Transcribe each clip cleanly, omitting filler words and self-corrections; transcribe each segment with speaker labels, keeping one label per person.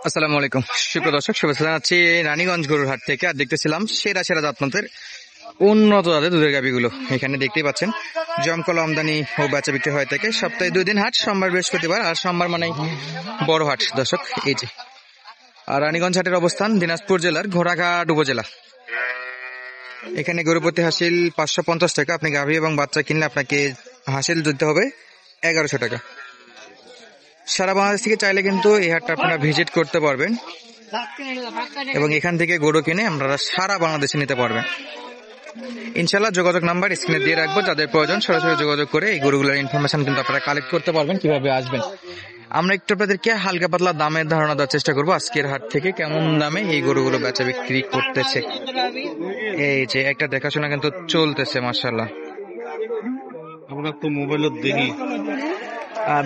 Speaker 1: আসসালামু আলাইকুম সুপ্রিয় দর্শক, শুভেচ্ছা জানাচ্ছি রানীগঞ্জ গরুর হাট থেকে। আর দেখতেছিলাম সেরা সেরা জাতমানের উন্নত জাতের দুধের গাভীগুলো। এখানে দেখতেই পাচ্ছেন জমকল আমদানি ও বেচা বিক্রি হয়ে থাকে। সপ্তাহে 2 দিন হাট, সোমবার বৃহস্পতিবার। আর সোমবার মানে বড় হাট দর্শক। এই যে আর রানীগঞ্জ হাটের অবস্থান দিনাজপুর জেলার ঘোড়াঘাট উপজেলা। এখানে গরু প্রতি হাসিল 550 টাকা। আপনি গাভী এবং বাচ্চা কিনলে আপনাকে হাসিল দিতে হবে 1100 টাকা। সারা বাংলাদেশ থেকে চাইলে কিন্তু এই হাটটা আপনারা ভিজিট করতে পারবেন এবং এখান থেকে গরু কিনে আপনারা সারা বাংলাদেশে নিতে পারবেন ইনশাল্লাহ। যোগাযোগ নাম্বার স্ক্রিনে দিয়ে রাখবো, যাদের প্রয়োজন সরাসরি যোগাযোগ করে এই গরুগুলোর ইনফরমেশন কিন্তু আপনারা কালেক্ট করতে পারবেন, কিভাবে আসবেন। আমরা একটু আপনাদেরকে হালকা পাতলা দামের ধারণা দেওয়ার চেষ্টা করবো আজকের হাট থেকে কেমন দামে এই গরুগুলো বেচা বিক্রি করতেছে। এই যে একটা দেখাশোনা কিন্তু চলতেছে মাশাআল্লাহ।
Speaker 2: আমরা তো মোবাইলে দেখি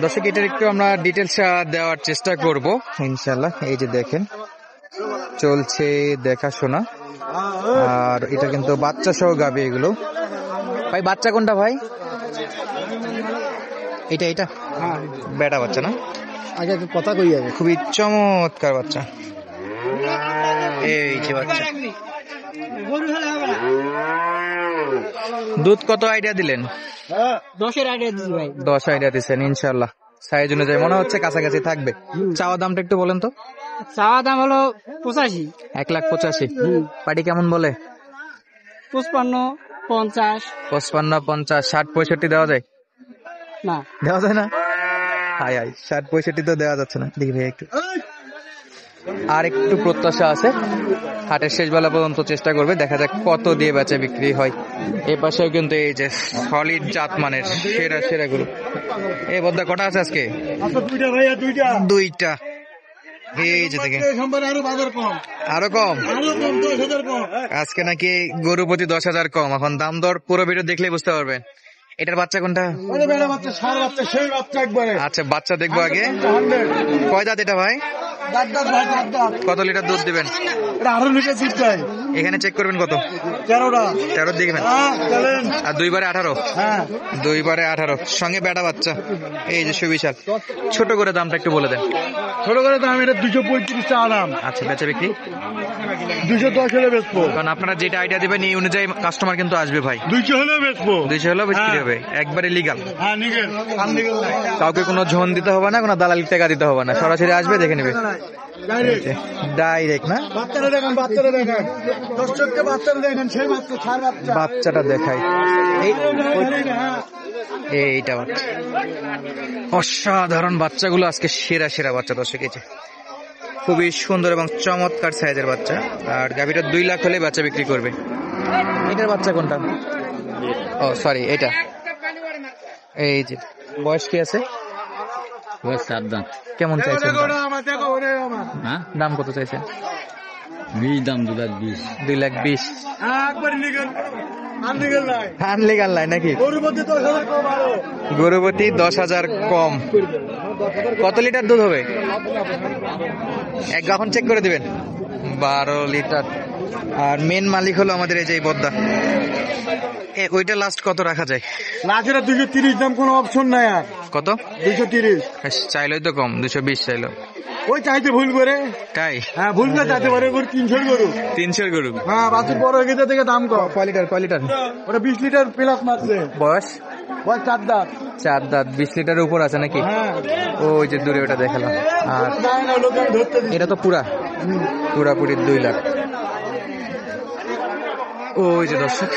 Speaker 1: দর্শক এটার একটু আমরা ডিটেলস দেওয়ার চেষ্টা করব ইনশাল্লাহ। এই যে দেখেন চলছে দেখাশোনা, আর এটা কিন্তু বাচ্চা সহ গাভী এগুলো। ভাই বাচ্চা কোনটা ভাই? এটা এটা বেটা বাচ্চা না?
Speaker 2: আগে কথা কই আগে
Speaker 1: খুবই চমৎকার বাচ্চা। এই যে বাচ্চা, দুধ কত আইডিয়া দিলেন?
Speaker 3: 10-এর আইডিয়া দিছি ভাই।
Speaker 1: 10 আইডিয়া দিচ্ছেন ইনশাল্লাহ। সাইজ অনুযায়ী মনে হচ্ছে কাছাকাছি থাকবে। চাওয়া দামটা একটু বলেন তো।
Speaker 3: চাওয়া দাম হলো 85,
Speaker 1: 1,85,000। পাটি কেমন বলে?
Speaker 3: 55, 50।
Speaker 1: 55, 50, 60, 65 দেওয়া যায়?
Speaker 3: না,
Speaker 1: দেওয়া যায় না? হাই হাই, 60, 65 তো দেওয়া যাচ্ছে না। দেখি ভাই একটু, আর একটু প্রত্যাশা আছে। হাটের শেষ বেলা পর্যন্ত চেষ্টা করবে, দেখা যাক কত দিয়ে বেচা বিক্রি হয়। এই পাশেও কিন্তু এই যে সলিড জাত মানের সেরা সেরা গুলো। এই বদ্দা কটা আছে আজকে?
Speaker 2: দুইটা ভাইয়া
Speaker 1: দুইটা। এই যে দেখেন
Speaker 2: সোমবার আরো বাজার কম,
Speaker 1: আরো কম।
Speaker 2: আরো কম 10,000 কম।
Speaker 1: আজকে নাকি গরু প্রতি 10,000 কম। এখন দাম দর পুরো ভিডিও দেখলেই বুঝতে পারবেন। এটার বাচ্চা কোনটা?
Speaker 2: আরে বেড়া বাচ্চা, সার বাচ্চা, সেই বাচ্চা একবারে।
Speaker 1: আচ্ছা বাচ্চা দেখবো আগে। কয় দাঁত এটা ভাই?
Speaker 2: দাঁত দাঁত ভাই, দাঁত দাঁত।
Speaker 1: কত লিটার দুধ দিবেন?
Speaker 2: এটা 18 লিটার দুধ দেয়।
Speaker 1: এখানে চেক করবেন কত?
Speaker 2: 13টা।
Speaker 1: 13 দিবেন।
Speaker 2: হ্যাঁ চলেন।
Speaker 1: আর 2 বারে 18?
Speaker 2: হ্যাঁ
Speaker 1: 2 বারে 18 সঙ্গে বেটা বাচ্চা। এই যে সুবিশাল। ছোট করে দামটা একটু বলে দেন।
Speaker 2: ছোট করে দাম এটা 235 টাকা দাম।
Speaker 1: আচ্ছা বেচা বিক্রি
Speaker 2: 210 হলে বেচবো।
Speaker 1: কারণ আপনারা যেটা আইডিয়া দিবেন এই অনুযায়ী কাস্টমার কিন্তু আসবে ভাই।
Speaker 2: 200 হলে বেচবো।
Speaker 1: 200 হলেও বিক্রি হবে, একবারে লিগাল।
Speaker 2: হ্যাঁ নিগেল, আনলিগেল নাই।
Speaker 1: কাউকে কোনো ঝন দিতে হবে না, কোনো দালালি টাকা দিতে হবে না, সরাসরি আসবে দেখে নেবে
Speaker 2: ডাইরেক্ট।
Speaker 1: ডাইরেক্ট না?
Speaker 2: বাচ্চারা দেখেন, বাচ্চারা দেখেন, দর্শককে বাচ্চারা দেখেন, সেই বাচ্চা, ছাড় বাচ্চা।
Speaker 1: বাচ্চাটা দেখাই। এই
Speaker 2: হ্যাঁ
Speaker 1: এইটা বাচ্চা, অসাধারণ বাচ্চাগুলো আজকে সেরা সেরা বাচ্চা দর্শক। এই যে খুবই সুন্দর এবং চমৎকার সাইজের বাচ্চা। আর গাভীটা 2 লাখ হলে বাচ্চা বিক্রি করবে। এটার বাচ্চা কোনটা? ও সরি, এটা। এই যে বয়স কি আছে?
Speaker 4: 7 দাম।
Speaker 1: কেমন চাইছেন দাম?
Speaker 2: আমার দেখো, ওরে আমার।
Speaker 4: হ্যাঁ
Speaker 1: দাম কত চাইছেন?
Speaker 4: 20 দাম 2,20,000।
Speaker 1: 2,20,000।
Speaker 2: একবার নিগেল, আনলিগেল নাই।
Speaker 1: আনলিগাল নাই নাকি?
Speaker 2: গরুপতি 10,000 কম আরো।
Speaker 1: গরুপতি 10,000 কম। কত লিটার দুধ হবে? এখন চেক করে দিবেন। 12 লিটার। আর মেন মালিক হলো আমাদের এই যে বদ্দা। ওইটা লাস্ট কত রাখা যায়?
Speaker 2: লাখেরা 230 দাম, কোনো অপশন নাই আর।
Speaker 1: কত?
Speaker 2: 230।
Speaker 1: চাইলেই তো কম, 220 চাইলো।
Speaker 2: ওই চাইতে ভুল করে।
Speaker 1: তাই?
Speaker 2: হ্যাঁ ভুল না চাইতে পারে, ওর 300 গরু।
Speaker 1: 300 গরু।
Speaker 2: হ্যাঁ বাছুর বড় হয়ে গেছে থেকে দাম কম।
Speaker 1: কয় লিটার? কয় লিটার?
Speaker 2: ওটা 20 লিটার প্লাস মারছে।
Speaker 1: বয়স?
Speaker 2: বয়স 4 দাঁত।
Speaker 1: 4 দাঁত। 20 লিটারের উপর আছে নাকি?
Speaker 2: হ্যাঁ
Speaker 1: ওই যে দূরে ওটা দেখালাম। আর
Speaker 2: যায় না, লোক আমি ধরতে দিই।
Speaker 1: এটা তো পুরাপুরি 2 লাখ। ওই যে দর্শক,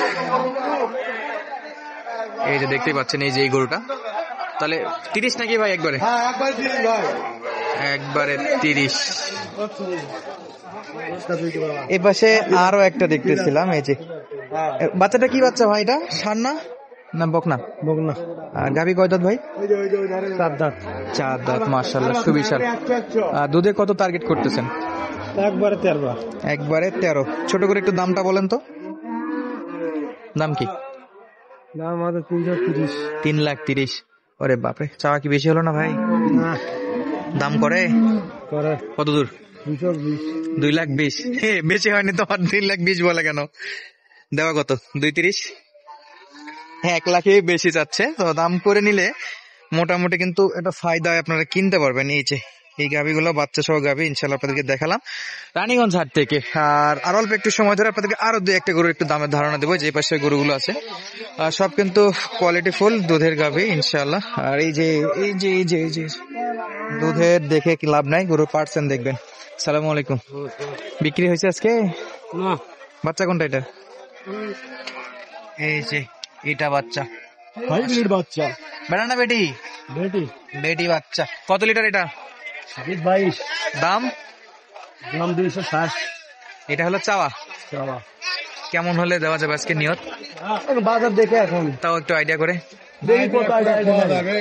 Speaker 1: এই যে দেখতেই পাচ্ছেন এই যে এই গরুটা। তাহলে 30 নাকি ভাই একবারে?
Speaker 2: হ্যাঁ একবার দিন ভাই।
Speaker 1: একবারে 30। এই পাশে আরো একটা দেখতেছিলাম, এই যে বাচ্চাটা কি বাচ্চা ভাই? এটা ষাঁড় না বকনা?
Speaker 2: বকনা।
Speaker 1: আর গাভী কয় দাঁত ভাই?
Speaker 2: ওই যে ওই যে ওই ধারে 4 দাঁত।
Speaker 1: 4 দাঁত মাশাআল্লাহ সুবিশাল। দুধে কত টার্গেট করতেছেন?
Speaker 2: একবারে 13।
Speaker 1: একবারে 13। ছোট করে একটু দামটা বলেন তো। দাম কি?
Speaker 2: দাম আমাদের 330।
Speaker 1: 3,30,000। ওরে বাপরে, চাওয়া কি বেশি হলো না ভাই?
Speaker 2: না
Speaker 1: দাম করে
Speaker 2: করে
Speaker 1: কত দূর?
Speaker 2: 220।
Speaker 1: 2,20,000। বেশি হয়নি তোমার? 3,20,000 বলে কেন? দেওয়া কত? 2,30,000। হ্যাঁ 1 লাখে বেশি চাচ্ছে তো। দাম করে নিলে মোটামুটি কিন্তু একটা ফায়দায় আপনারা কিনতে পারবেন। এই যে এই গাভিগুলো বাচ্চা সহ গাভি ইনশাল্লাহ আপনাদেরকে দেখালাম রানীগঞ্জ হাট থেকে। আর অল্প একটু সময় ধরে আপনাদেরকে আরো দুই একটা গরুর একটু দামের ধারণা দেবো, যে পাশে গরুগুলো আছে সব কিন্তু কোয়ালিটি ফুল দুধের গাভি ইনশাল্লাহ। আর এই যে দুধের দেখে কি লাভ নাই, গরুর পার্সেন্ট দেখবেন। সালামু আলাইকুম। বিক্রি হয়েছে আজকে?
Speaker 3: না
Speaker 1: বাচ্চা কোনটা এটা? এই যে এটা বাচ্চা,
Speaker 2: হাইব্রিড বাচ্চা
Speaker 1: বেটা না বেটি?
Speaker 2: বেটি
Speaker 1: বেটি বাচ্চা। কত লিটার এটা?
Speaker 2: 22
Speaker 1: দাম?
Speaker 2: দাম 260
Speaker 1: এটা হলো চাওয়া, কেমন হলে দেওয়া যাবে আজকে নিয়ত?
Speaker 2: বাজার দেখে এখন
Speaker 1: তাও একটু আইডিয়া করে।
Speaker 2: দেখি কোথায় যাবে।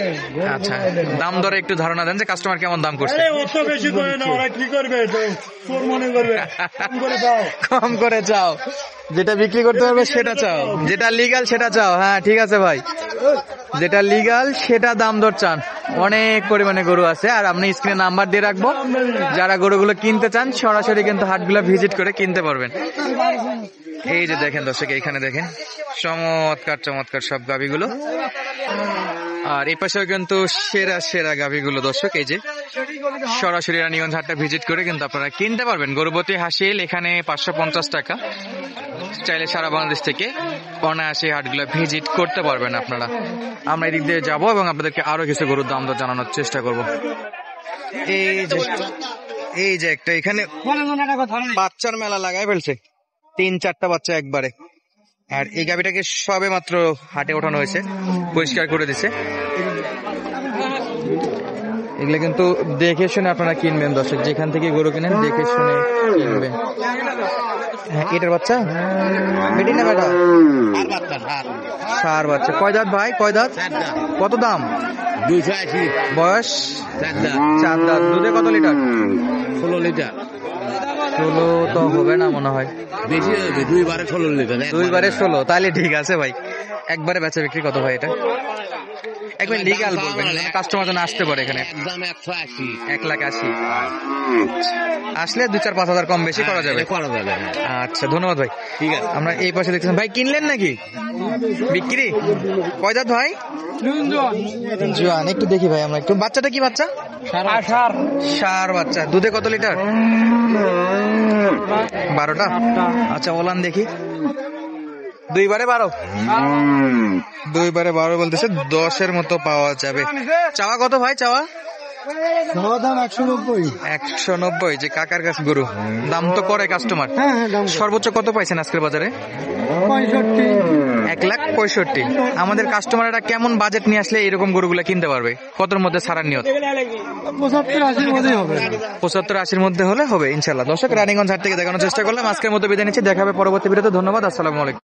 Speaker 1: আচ্ছা, দাম দরে একটু ধারণা দেন যে কাস্টমার কেমন দাম করছে।
Speaker 2: অত বেশি করে না, ওরা কি করবে তো চোর মনে করবে। কম করে দাও।
Speaker 1: কম করে চাও, যেটা বিক্রি করতে পারবে সেটা চাও, যেটা লিগাল সেটা চাও। হ্যাঁ ঠিক আছে ভাই, যেটা লিগাল সেটা দাম দর চান। অনেক পরিমাণে গরু আছে, আর আপনি স্ক্রিনে নাম্বার দিয়ে রাখবো, যারা গরুগুলো কিনতে চান সরাসরি কিন্তু হাটগুলো ভিজিট করে কিনতে পারবেন। এই যে দেখেন দর্শক, এইখানে দেখেন চমৎকার চমৎকার সব গাভিগুলো, আর এই পাশেও কিন্তু সেরা সেরা গাভিগুলো দর্শক। এই যে সরাসরি রানীগঞ্জ হাটটা ভিজিট করে কিন্তু আপনারা কিনতে পারবেন। গরুবতী হাসিল এখানে 550 টাকা, চাইলে সারা বাংলাদেশ থেকে অনায়াসে হাটগুলো ভিজিট করতে পারবেন আপনারা। আমরা এদিক দিয়ে যাবো এবং আপনাদেরকে আরো কিছু গরুর দাম দর জানানোর চেষ্টা করব। এই যে একটা এখানে বাচ্চার মেলা লাগাই ফেলছে, 3-4টা বাচ্চা একবারে। আর এই গাভিটাকে সবে মাত্র হাটে ওঠানো হয়েছে, পরিষ্কার করে দিছে। এগুলো কিন্তু দেখে শুনে আপনারা কিনবেন দর্শক, যেখান থেকে গরু কিনেন দেখে শুনে কিনবেন। হ্যাঁ, এটার বাচ্চা বেটি না বেটা? সার বাচ্চা। কয় দাঁত ভাই, কয় দাঁত? কত দাম?
Speaker 4: 280
Speaker 1: বয়স? 4 দাঁত। দুধে কত লিটার?
Speaker 4: 16 লিটার।
Speaker 1: 16 তো হবে না মনে হয়,
Speaker 4: বেশি হবে, 2 বারে 16 লিটার।
Speaker 1: 2 বারে 16, তাহলে ঠিক আছে ভাই। একবারে বেচা বিক্রি কত ভাই এটা? একবার লিগাল বলবেন, কাস্টমার যেন আসতে পারে এখানে।
Speaker 4: দাম 180।
Speaker 1: 1,80,000 আসলে 2-4-5 হাজার কম বেশি করা যাবে।
Speaker 4: করা যাবে।
Speaker 1: আচ্ছা ধন্যবাদ ভাই।
Speaker 4: ঠিক আছে।
Speaker 1: আমরা এই পাশে দেখতেছেন ভাই, কিনলেন নাকি বিক্রি? কয় দাঁত ভাই? জোয়ান। একটু দেখি ভাই আমরা একটু, বাচ্চাটা কি বাচ্চা? সার বাচ্চা। দুধে কত লিটার? 12টা। আচ্ছা ওলান দেখি। 2 বারে 12? 2 বারে 12 বলতেছে, 10-এর মতো পাওয়া যাবে। চাওয়া কত ভাই, চাওয়া?
Speaker 2: দাম 190।
Speaker 1: 190। যে কাকার কাছে গরু, দাম তো করে কাস্টমার। সর্বোচ্চ কত পাইছেন আজকের বাজারে? 1,65,000। আমাদের কাস্টমাররা কেমন বাজেট নিয়ে আসলে এরকম গরুগুলা কিনতে পারবে? কতর মধ্যে ছাড়ার নিয়ত?
Speaker 2: 75-80 মধ্যেই হবে।
Speaker 1: 75-80-র মধ্যে হলে হবে ইনশাল্লাহ। দর্শক, রানীগঞ্জ হাট থেকে দেখানোর চেষ্টা করলাম। আজকের মতো বিদায় নিচ্ছি, দেখা হবে পরবর্তী ভিডিওতে। ধন্যবাদ, আসসালামু আলাইকুম।